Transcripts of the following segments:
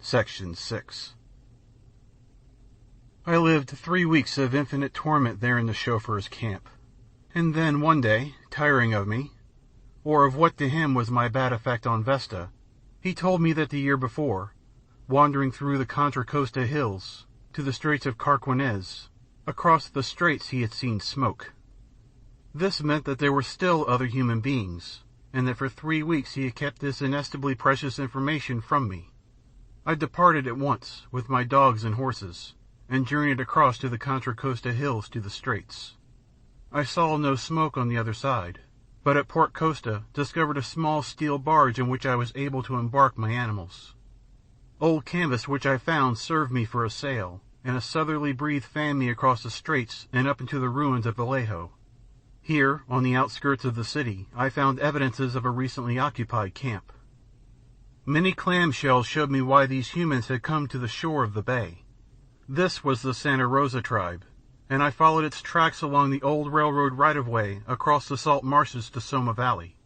Section 6. I lived 3 weeks of infinite torment there in the chauffeur's camp, and then one day, tiring of me, or of what to him was my bad effect on Vesta, he told me that the year before, wandering through the Contra Costa Hills to the Straits of Carquinez, across the straits he had seen smoke. This meant that there were still other human beings, and that for 3 weeks he had kept this inestimably precious information from me. I departed at once, with my dogs and horses, and journeyed across to the Contra Costa Hills to the Straits. I saw no smoke on the other side, but at Port Costa discovered a small steel barge in which I was able to embark my animals. Old canvas which I found served me for a sail, and a southerly breeze fanned me across the straits and up into the ruins of Vallejo. Here, on the outskirts of the city, I found evidences of a recently occupied camp. Many clamshells showed me why these humans had come to the shore of the bay. This was the Santa Rosa tribe, and I followed its tracks along the old railroad right-of-way across the salt marshes to Soma Valley.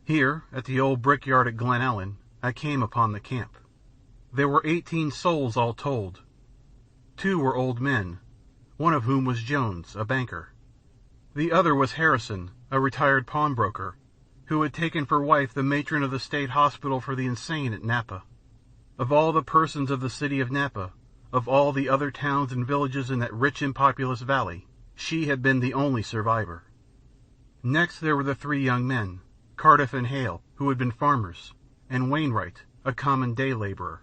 Here, at the old brickyard at Glen Ellen, I came upon the camp. There were 18 souls all told. 2 were old men, one of whom was Jones, a banker. The other was Harrison, a retired pawnbroker, who had taken for wife the matron of the State Hospital for the Insane at Napa. Of all the persons of the city of Napa, of all the other towns and villages in that rich and populous valley, she had been the only survivor. Next there were the 3 young men, Cardiff and Hale, who had been farmers, and Wainwright, a common day laborer.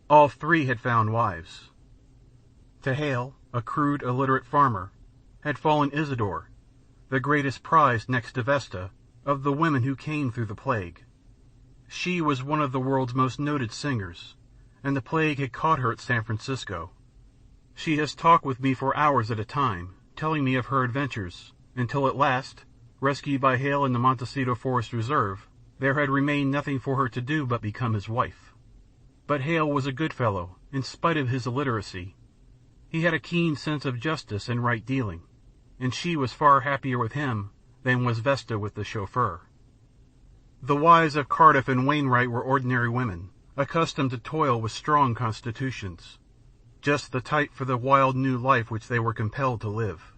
All 3 had found wives. To Hale, a crude, illiterate farmer, had fallen Isidore, the greatest prize next to Vesta, of the women who came through the plague. She was one of the world's most noted singers, and the plague had caught her at San Francisco. She has talked with me for hours at a time, telling me of her adventures, until at last, rescued by Hale in the Montecito Forest Reserve, there had remained nothing for her to do but become his wife. But Hale was a good fellow, in spite of his illiteracy. He had a keen sense of justice and right dealing, and she was far happier with him than was Vesta with the chauffeur. The wives of Cardiff and Wainwright were ordinary women, accustomed to toil with strong constitutions, just the type for the wild new life which they were compelled to live.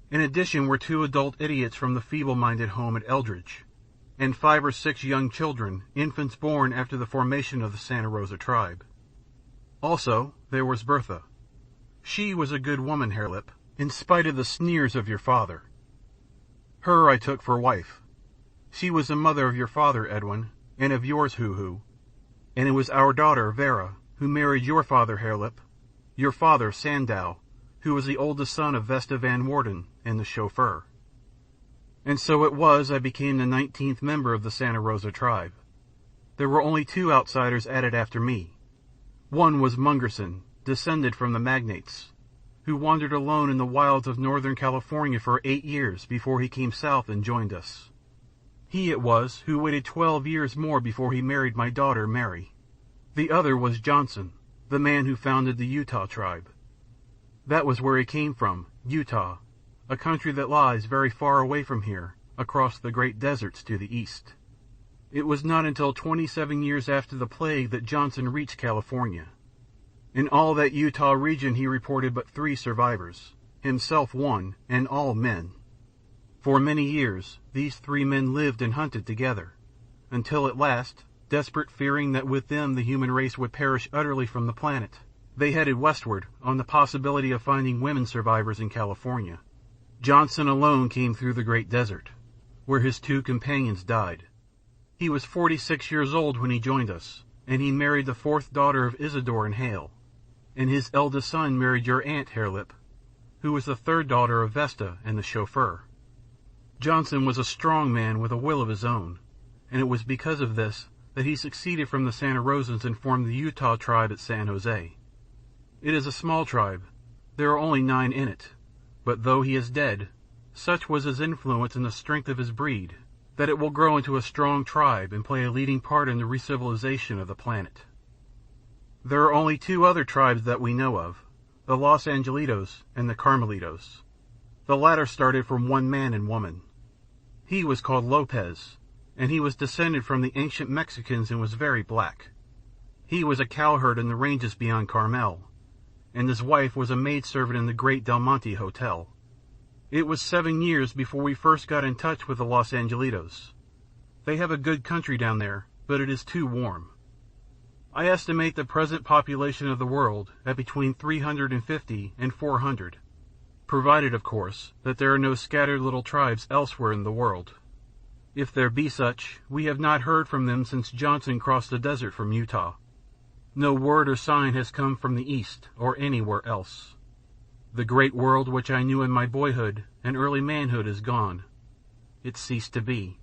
In addition were 2 adult idiots from the feeble-minded home at Eldridge, and 5 or 6 young children, infants born after the formation of the Santa Rosa tribe. Also, there was Bertha. She was a good woman, Harelip, in spite of the sneers of your father. Her I took for wife. She was the mother of your father, Edwin, and of yours, Hoo-Hoo, and it was our daughter, Vera, who married your father, Harelip, your father, Sandow, who was the oldest son of Vesta Van Warden and the chauffeur. And so it was I became the 19th member of the Santa Rosa tribe. There were only 2 outsiders added after me. One was Mungerson, descended from the magnates, who wandered alone in the wilds of Northern California for 8 years before he came south and joined us. He it was who waited 12 years more before he married my daughter, Mary. The other was Johnson, the man who founded the Utah tribe. That was where he came from, Utah, a country that lies very far away from here, across the great deserts to the east. It was not until 27 years after the plague that Johnson reached California. In all that Utah region he reported but 3 survivors, himself 1, and all men. For many years these 3 men lived and hunted together, until at last, desperate, fearing that with them the human race would perish utterly from the planet, they headed westward on the possibility of finding women survivors in California. Johnson alone came through the great desert, where his 2 companions died. He was 46 years old when he joined us, and he married the 4th daughter of Isidore and Hale, and his eldest son married your aunt, Harelip, who was the 3rd daughter of Vesta and the chauffeur. Johnson was a strong man with a will of his own, and it was because of this that he succeeded from the Santa Rosans and formed the Utah tribe at San Jose. It is a small tribe. There are only 9 in it, but though he is dead, such was his influence and the strength of his breed, that it will grow into a strong tribe and play a leading part in the recivilization of the planet. There are only 2 other tribes that we know of, the Los Angelitos and the Carmelitos. The latter started from 1 man and woman. He was called Lopez, and he was descended from the ancient Mexicans and was very black. He was a cowherd in the ranges beyond Carmel, and his wife was a maidservant in the great Del Monte Hotel. It was 7 years before we first got in touch with the Los Angelitos. They have a good country down there, but it is too warm. I estimate the present population of the world at between 350 and 400, provided, of course, that there are no scattered little tribes elsewhere in the world. If there be such, we have not heard from them since Johnson crossed the desert from Utah. No word or sign has come from the East or anywhere else. The great world which I knew in my boyhood and early manhood is gone. It ceased to be.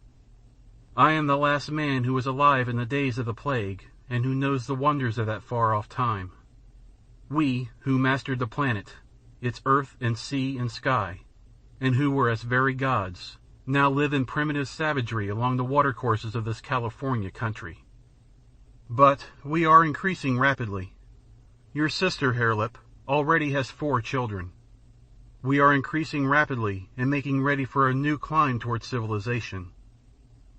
I am the last man who was alive in the days of the plague, and who knows the wonders of that far-off time. We, who mastered the planet, its earth and sea and sky, and who were as very gods, now live in primitive savagery along the watercourses of this California country. But we are increasing rapidly. Your sister, Harelip, already has 4 children. We are increasing rapidly and making ready for a new climb towards civilization.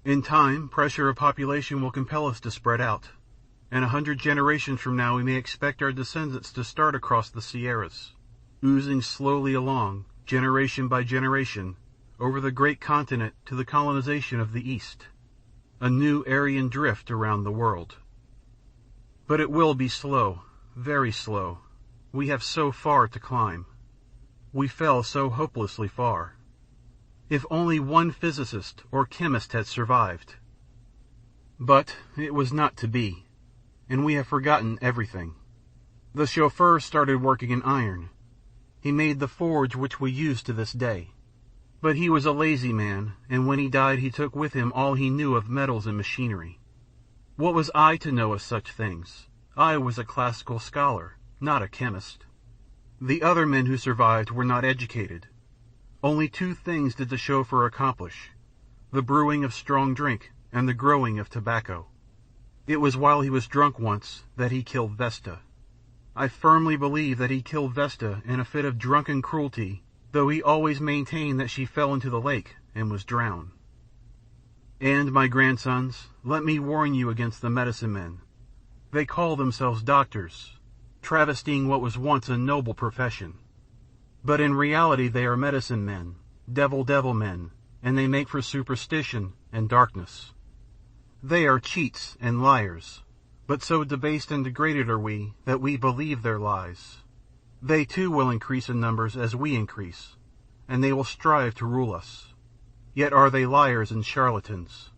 In time, pressure of population will compel us to spread out, and 100 generations from now we may expect our descendants to start across the Sierras, oozing slowly along, generation by generation, over the great continent to the colonization of the East, a new Aryan drift around the world. But it will be slow, very slow. We have so far to climb. We fell so hopelessly far. If only one physicist or chemist had survived. But it was not to be, and we have forgotten everything. The chauffeur started working in iron. He made the forge which we use to this day. But he was a lazy man, and when he died he took with him all he knew of metals and machinery. What was I to know of such things? I was a classical scholar, not a chemist. The other men who survived were not educated. Only 2 things did the chauffeur accomplish: the brewing of strong drink and the growing of tobacco. It was while he was drunk once that he killed Vesta. I firmly believe that he killed Vesta in a fit of drunken cruelty, though he always maintained that she fell into the lake and was drowned. And, my grandsons, let me warn you against the medicine men. They call themselves doctors, travestying what was once a noble profession. But in reality they are medicine men, devil men, and they make for superstition and darkness. They are cheats and liars, but so debased and degraded are we that we believe their lies. They too will increase in numbers as we increase, and they will strive to rule us. Yet are they liars and charlatans.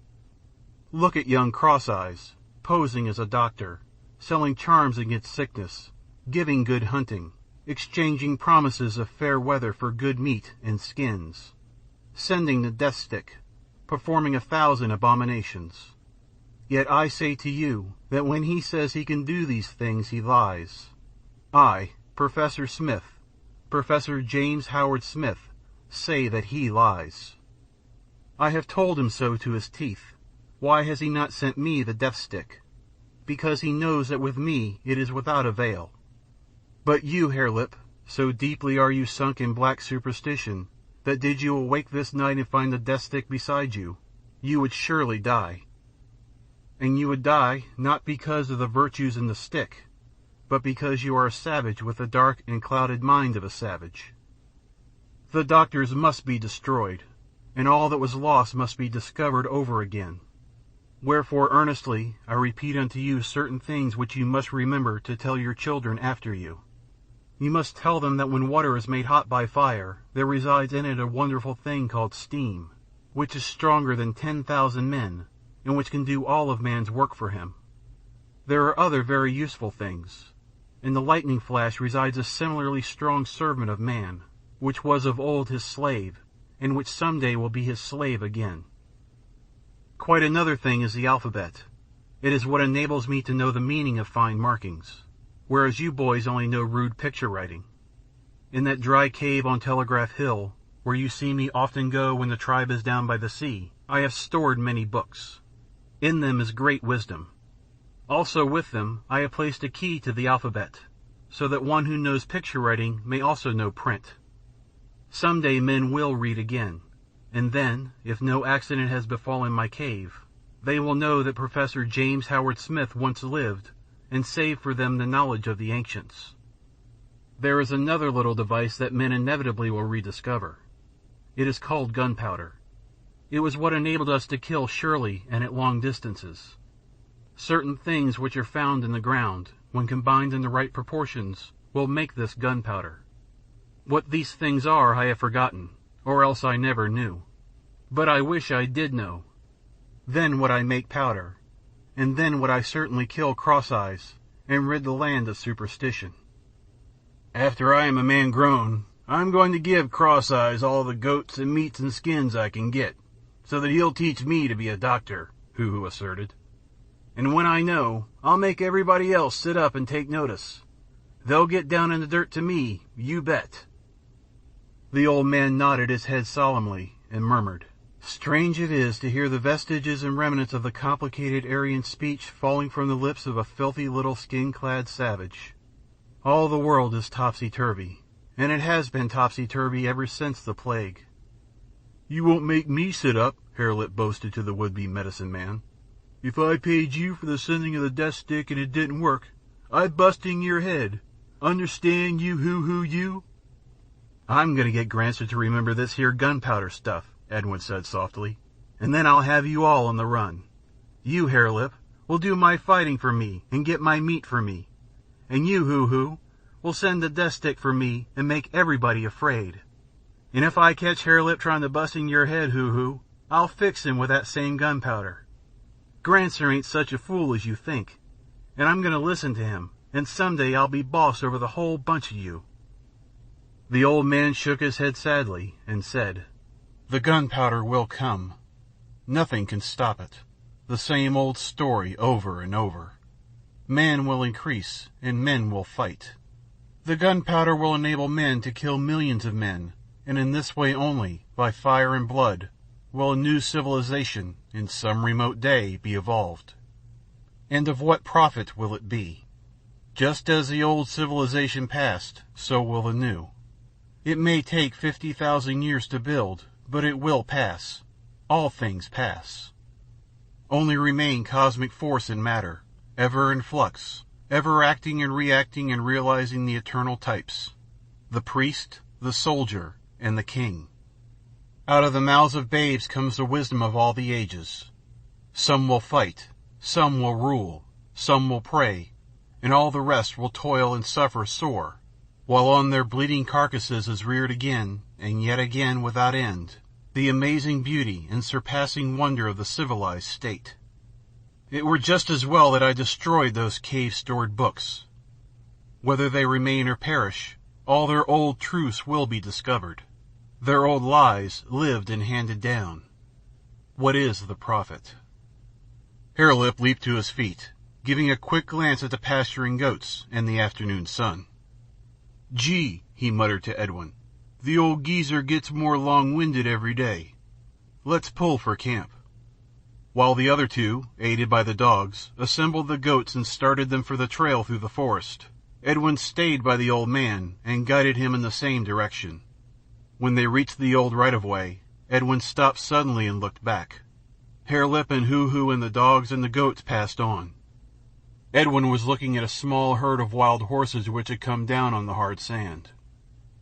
Look at young Cross-Eyes, posing as a doctor, selling charms against sickness, giving good hunting, exchanging promises of fair weather for good meat and skins, sending the death stick, performing 1,000 abominations. Yet I say to you that when he says he can do these things he lies. I, Professor Smith, Professor James Howard Smith, say that he lies. I have told him so to his teeth. Why has he not sent me the death stick? Because he knows that with me it is without avail. But you, Harelip, so deeply are you sunk in black superstition, that did you awake this night and find the death stick beside you, you would surely die. And you would die not because of the virtues in the stick, but because you are a savage with the dark and clouded mind of a savage. The doctors must be destroyed, and all that was lost must be discovered over again. Wherefore earnestly I repeat unto you certain things which you must remember to tell your children after you. You must tell them that when water is made hot by fire, there resides in it a wonderful thing called steam, which is stronger than 10,000 men, and which can do all of man's work for him. There are other very useful things. In the lightning flash resides a similarly strong servant of man, which was of old his slave, and which some day will be his slave again. Quite another thing is the alphabet. It is what enables me to know the meaning of fine markings, whereas you boys only know rude picture writing. In that dry cave on Telegraph Hill, where you see me often go when the tribe is down by the sea, I have stored many books. In them is great wisdom. Also with them I have placed a key to the alphabet, so that one who knows picture writing may also know print. Some day men will read again, and then, if no accident has befallen my cave, they will know that Professor James Howard Smith once lived, and save for them the knowledge of the ancients. There is another little device that men inevitably will rediscover. It is called gunpowder. It was what enabled us to kill surely and at long distances. Certain things which are found in the ground, when combined in the right proportions, will make this gunpowder. What these things are I have forgotten, or else I never knew. But I wish I did know. Then would I make powder, and then would I certainly kill Cross-Eyes, and rid the land of superstition. After I am a man grown, I'm going to give Cross-Eyes all the goats and meats and skins I can get, so that he'll teach me to be a doctor, Hoo-Hoo asserted. And when I know, I'll make everybody else sit up and take notice. They'll get down in the dirt to me, you bet. The old man nodded his head solemnly and murmured, "Strange it is to hear the vestiges and remnants of the complicated Aryan speech falling from the lips of a filthy little skin-clad savage. All the world is topsy-turvy, and it has been topsy-turvy ever since the plague." "You won't make me sit up," Harelip boasted to the would-be medicine man. "If I paid you for the sending of the death stick and it didn't work, I'd bust in your head. Understand, you Hoo-Hoo, you?" "I'm going to get Grancer to remember this here gunpowder stuff," Edwin said softly, "and then I'll have you all on the run. You, Harelip, will do my fighting for me and get my meat for me. And you, Hoo-Hoo, will send the death stick for me and make everybody afraid. And if I catch Harelip trying to bust in your head, Hoo-Hoo, I'll fix him with that same gunpowder. Grancer ain't such a fool as you think, and I'm going to listen to him, and someday I'll be boss over the whole bunch of you." The old man shook his head sadly and said, "The gunpowder will come. Nothing can stop it. The same old story over and over. Man will increase, and men will fight. The gunpowder will enable men to kill millions of men, and in this way only, by fire and blood, will a new civilization, in some remote day, be evolved. And of what profit will it be? Just as the old civilization passed, so will the new. It may take 50,000 years to build, but it will pass. All things pass. Only remain cosmic force and matter, ever in flux, ever acting and reacting and realizing the eternal types. The priest, the soldier, and the king. Out of the mouths of babes comes the wisdom of all the ages. Some will fight, some will rule, some will pray, and all the rest will toil and suffer sore, while on their bleeding carcasses is reared again, and yet again without end, the amazing beauty and surpassing wonder of the civilized state. It were just as well that I destroyed those cave-stored books. Whether they remain or perish, all their old truths will be discovered. Their old lies lived and handed down. What is the profit?" Harelip leaped to his feet, giving a quick glance at the pasturing goats and the afternoon sun. "Gee," he muttered to Edwin, "the old geezer gets more long-winded every day. Let's pull for camp." While the other two, aided by the dogs, assembled the goats and started them for the trail through the forest, Edwin stayed by the old man and guided him in the same direction. When they reached the old right-of-way, Edwin stopped suddenly and looked back. Harelip and Hoo-Hoo and the dogs and the goats passed on. Edwin was looking at a small herd of wild horses which had come down on the hard sand.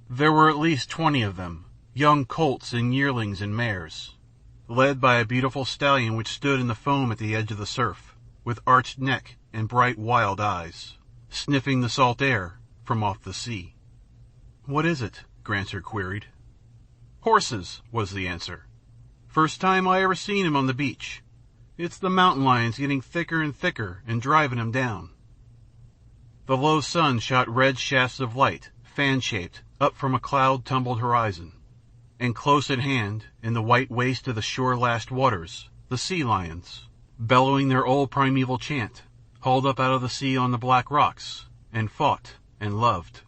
There were at least 20 of them, young colts and yearlings and mares, led by a beautiful stallion which stood in the foam at the edge of the surf, with arched neck and bright wild eyes, sniffing the salt air from off the sea. "What is it?" Grancer queried. "Horses," was the answer. "First time I ever seen 'em on the beach. It's the mountain lions getting thicker and thicker and driving 'em down." The low sun shot red shafts of light, fan-shaped, up from a cloud-tumbled horizon, and close at hand, in the white waste of the shore-lashed waters, the sea lions, bellowing their old primeval chant, hauled up out of the sea on the black rocks, and fought and loved.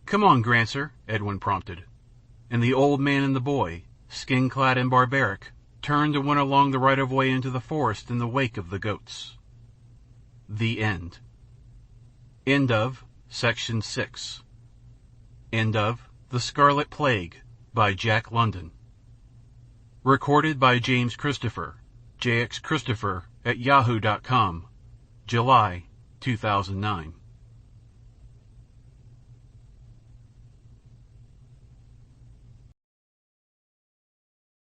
"Come on, Grancer," Edwin prompted, and the old man and the boy, skin-clad and barbaric, turned and went along the right-of-way into the forest in the wake of the goats. The End. End of Section 6. End of The Scarlet Plague by Jack London. Recorded by James Christopher, jxchristopher@yahoo.com, July 2009.